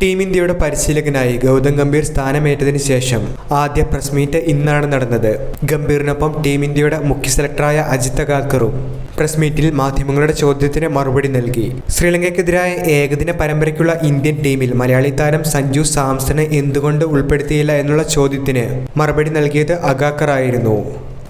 Team ഇന്ത്യയുടെ പരിശീലകനായി ഗൗതം ഗംഭീർ സ്ഥാനമേറ്റതിന് ശേഷം ആദ്യ പ്രസ് മീറ്റ് ഇന്നാണ് നടന്നത്. ഗംഭീറിനൊപ്പം ടീം ഇന്ത്യയുടെ മുഖ്യ സെലക്ടറായ അജിത് അഗാർക്കറും പ്രസ് മീറ്റിൽ മാധ്യമങ്ങളുടെ ചോദ്യത്തിന് മറുപടി നൽകി. ശ്രീലങ്കയ്ക്കെതിരായ ഏകദിന പരമ്പരയ്ക്കുള്ള ഇന്ത്യൻ ടീമിൽ മലയാളി താരം സഞ്ജു സാംസനെ എന്തുകൊണ്ട് ഉൾപ്പെടുത്തിയില്ല എന്നുള്ള ചോദ്യത്തിന് മറുപടി നൽകിയത് അഗാർക്കർ ആയിരുന്നു.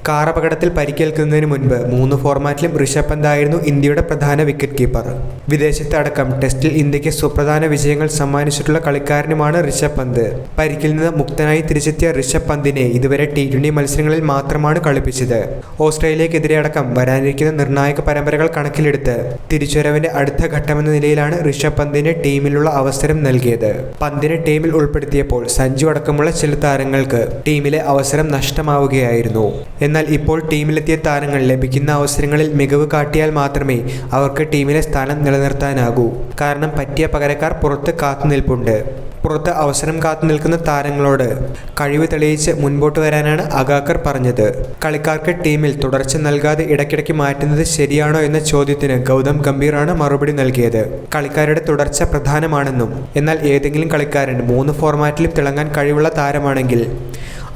കാർ അപകടത്തിൽ പരിക്കേൽക്കുന്നതിന് മുൻപ് 3 ഫോർമാറ്റിലും ഋഷഭ് പന്തായിരുന്നു ഇന്ത്യയുടെ പ്രധാന വിക്കറ്റ് കീപ്പർ. വിദേശത്ത് അടക്കം ടെസ്റ്റിൽ ഇന്ത്യക്ക് സുപ്രധാന വിജയങ്ങൾ സമ്മാനിച്ചിട്ടുള്ള കളിക്കാരനുമാണ് ഋഷഭ് പന്ത്. പരിക്കിൽ നിന്ന് മുക്തനായി തിരിച്ചെത്തിയ ഋഷഭ് പന്തിനെ ഇതുവരെ T20 മത്സരങ്ങളിൽ മാത്രമാണ് കളിപ്പിച്ചത്. ഓസ്ട്രേലിയക്കെതിരെ അടക്കം വരാനിരിക്കുന്ന നിർണായക പരമ്പരകൾ കണക്കിലെടുത്ത് തിരിച്ചുവരവിന്റെ അടുത്ത ഘട്ടമെന്ന നിലയിലാണ് ഋഷഭ് പന്തിന് ടീമിലുള്ള അവസരം നൽകിയത്. പന്തിനെ ടീമിൽ ഉൾപ്പെടുത്തിയപ്പോൾ സഞ്ജു അടക്കമുള്ള ചില താരങ്ങൾക്ക് ടീമിലെ അവസരം നഷ്ടമാവുകയായിരുന്നു. എന്നാൽ ഇപ്പോൾ ടീമിലെത്തിയ താരങ്ങൾ ലഭിക്കുന്ന അവസരങ്ങളിൽ മികവ് കാട്ടിയാൽ മാത്രമേ അവർക്ക് ടീമിലെ സ്ഥാനം നിലനിർത്താനാകൂ. കാരണം പറ്റിയ പകരക്കാർ പുറത്ത് കാത്തുനിൽപ്പുണ്ട്. പുറത്ത് അവസരം കാത്തു നിൽക്കുന്ന താരങ്ങളോട് കഴിവ് തെളിയിച്ച് മുൻപോട്ട് വരാനാണ് അഗാർക്കർ പറഞ്ഞത്. കളിക്കാർക്ക് ടീമിൽ തുടർച്ച നൽകാതെ ഇടയ്ക്കിടയ്ക്ക് മാറ്റുന്നത് ശരിയാണോ എന്ന ചോദ്യത്തിന് ഗൗതം ഗംഭീറാണ് മറുപടി നൽകിയത്. കളിക്കാരുടെ തുടർച്ച പ്രധാനമാണെന്നും എന്നാൽ ഏതെങ്കിലും കളിക്കാരൻ 3 ഫോർമാറ്റിലും തിളങ്ങാൻ കഴിവുള്ള താരമാണെങ്കിൽ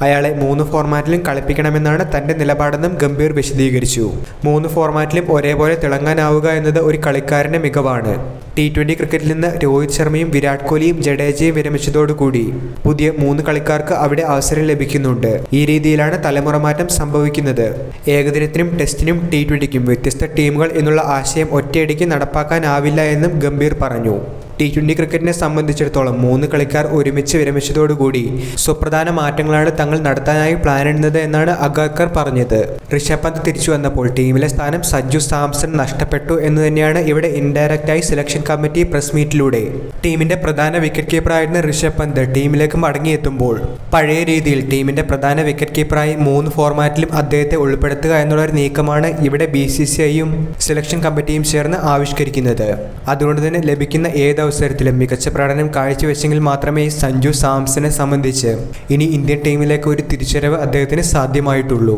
അയാളെ 3 ഫോർമാറ്റിലും കളിപ്പിക്കണമെന്നാണ് തൻ്റെ നിലപാടെന്നും ഗംഭീർ വിശദീകരിച്ചു. 3 ഫോർമാറ്റിലും ഒരേപോലെ തിളങ്ങാനാവുക എന്നത് ഒരു കളിക്കാരൻ്റെ മികവാണ്. T20 ക്രിക്കറ്റിൽ നിന്ന് രോഹിത് ശർമ്മയും വിരാട് കോഹ്ലിയും ജഡേജയും വിരമിച്ചതോടുകൂടി പുതിയ 3 കളിക്കാർക്ക് അവിടെ അവസരം ലഭിക്കുന്നുണ്ട്. ഈ രീതിയിലാണ് തലമുറ മാറ്റം സംഭവിക്കുന്നത്. ഏകദിനത്തിനും ടെസ്റ്റിനും T20ക്കും വ്യത്യസ്ത ടീമുകൾ എന്നുള്ള ആശയം ഒറ്റയടിക്ക് നടപ്പാക്കാനാവില്ല എന്നും ഗംഭീർ പറഞ്ഞു. T20 ക്രിക്കറ്റിനെ സംബന്ധിച്ചിടത്തോളം 3 കളിക്കാർ ഒരുമിച്ച് വിരമിച്ചതോടുകൂടി സുപ്രധാന മാറ്റങ്ങളാണ് തങ്ങൾ നടത്താനായി പ്ലാനിടുന്നത് എന്നാണ് അഗാർക്കർ പറഞ്ഞത്. ഋഷഭ് പന്ത് തിരിച്ചു വന്നപ്പോൾ ടീമിലെ സ്ഥാനം സഞ്ജു സാംസൺ നഷ്ടപ്പെട്ടു എന്ന് തന്നെയാണ് ഇവിടെ ഇൻഡയറക്റ്റായി സെലക്ഷൻ കമ്മിറ്റി പ്രസ് മീറ്റിലൂടെ ടീമിന്റെ പ്രധാന വിക്കറ്റ് കീപ്പറായിരുന്ന ഋഷഭ് പന്ത് ടീമിലേക്ക് മടങ്ങിയെത്തുമ്പോൾ പഴയ രീതിയിൽ ടീമിന്റെ പ്രധാന വിക്കറ്റ് കീപ്പറായി 3 ഫോർമാറ്റിലും അദ്ദേഹത്തെ ഉൾപ്പെടുത്തുക എന്നുള്ള ഒരു നീക്കമാണ് ഇവിടെ BCCIയും സെലക്ഷൻ കമ്മിറ്റിയും ചേർന്ന് ആവിഷ്കരിക്കുന്നത്. അതുകൊണ്ട് തന്നെ ലഭിക്കുന്ന അവസരത്തിലും മികച്ച പ്രകടനം കാഴ്ചവെച്ചെങ്കിൽ മാത്രമേ സഞ്ജു സാംസനെ സംബന്ധിച്ച് ഇനി ഇന്ത്യൻ ടീമിലേക്ക് ഒരു തിരിച്ചുവരവ് അദ്ദേഹത്തിന് സാധ്യമായിട്ടുള്ളൂ.